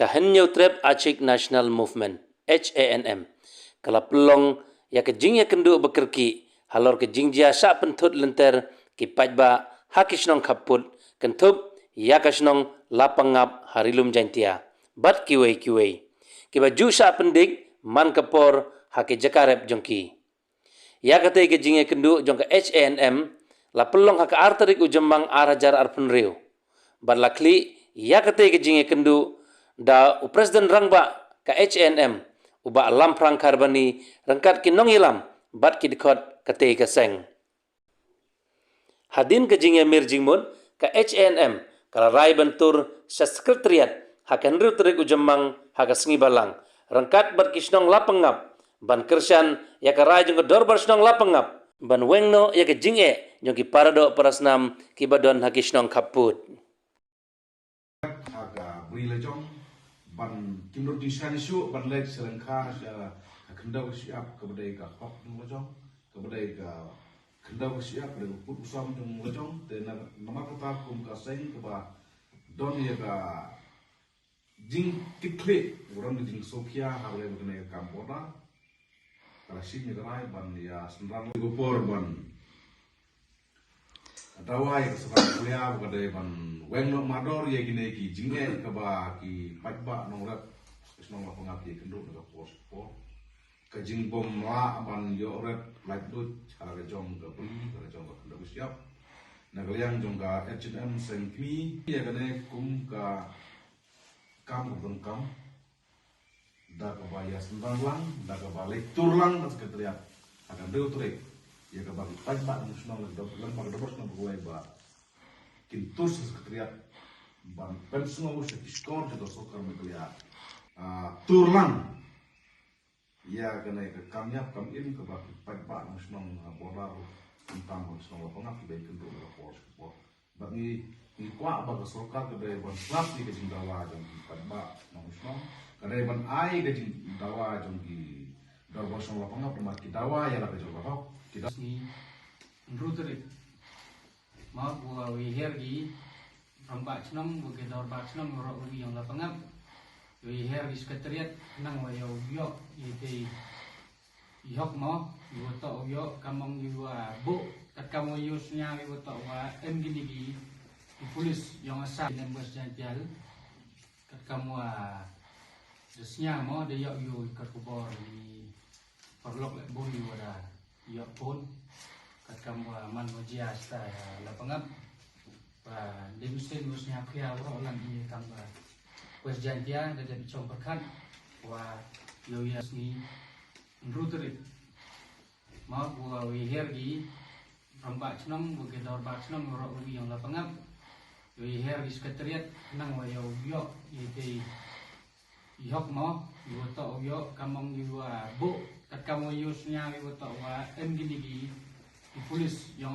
Henyo Trep Acik National Movement HANM kala pelong ya kejing ya kendu bekerki halor kejing jia sak pentut lenter ki pajba hakisnong kaput kentup ya kasnong lapangap harilum jantia bat kiwei kiba ju sak pendik man kapor haki jakarep jongki ya kate kejing ya kendu jongka HANM la pelong haka arterik ujembang arajar arpenriu bat lakli ya kate kejing ya kendu da Presiden Rangba ka HNM uba alam perang karbani rengkat kinong ilam bat kidikot kate kaseng. Hadin kejingnya mirjingmun ka HNM kala rai bentur sa sekretariat hakan riu terik ujemang haka sengi balang rengkat bat kisnong lapengap ban kersan ya ka rai jeng dorbar snong lapengap ban wengno ya kejinge jong ki parado parasnam kibadon hakisnong kaput. Aga brilejong ban kimdor disan isu ban lek selengkar kendau siap kebedai ka hok dong lejong kebedai ka kendau siap pada put usam dong lejong dan nama kota kum ka seng keba don ya ka jing tikle orang jing sokia harle begene kampoda kala sini rai ban ya senrang gopor ban Dawai kesempatan kuliah pada ban wenglo mador ya gini ki jinge keba ki pajba nongrat nong pengapi kenduk daga pos ke jingbom la ban yo ret light dut cara jong ke beli cara jong ke kenduk siap nagaliang jong ka HNM sengkmi ya kene kum ka kam bengkam da ka baya sendang lang da ka balik turlang tas ketriat akan deu turik ya ke bagi pajba nasional dan pada dapur nang buai ba kintus sekretariat ban pensiun usah diskor juga sokar media turlang ya kena ke kamyap kamin ke bagi pajba nasional borar tentang nasional pengap baik untuk rapor bagi ikwa bagi sokar ke dari ban slap di kecindawa jong pajba nasional kadai ban ai kecindawa jong di darbar nasional pengap maki dawa ya la kecindawa tidak ni ruterik mau gua wihergi rambak senam gua gedor bak senam ngorok ubi yang lapangap wihergi sekretariat nang wayo biok yete ihok mo gua tok biok kamong gua bu kat kamu yusnya gua tok wa gini di polis yang asal dan bos jantial kat kamu resnya mo de yok yu kat kubor ni perlok lek boli wada ya pun kat kamu man mojia sta lapangap pa demusen musnya pria orang ini kamu kuas jantia da jadi comperkan wa yo yasni ruterik mau gua wihergi rambak senam gua gedor bak senam ngorok ubi yang lapangap wihergi sekretariat nang wayo biok yete ihok mo gua tok biok kamong gua bu kat kamu yusnya gua tok wa gini di polis yang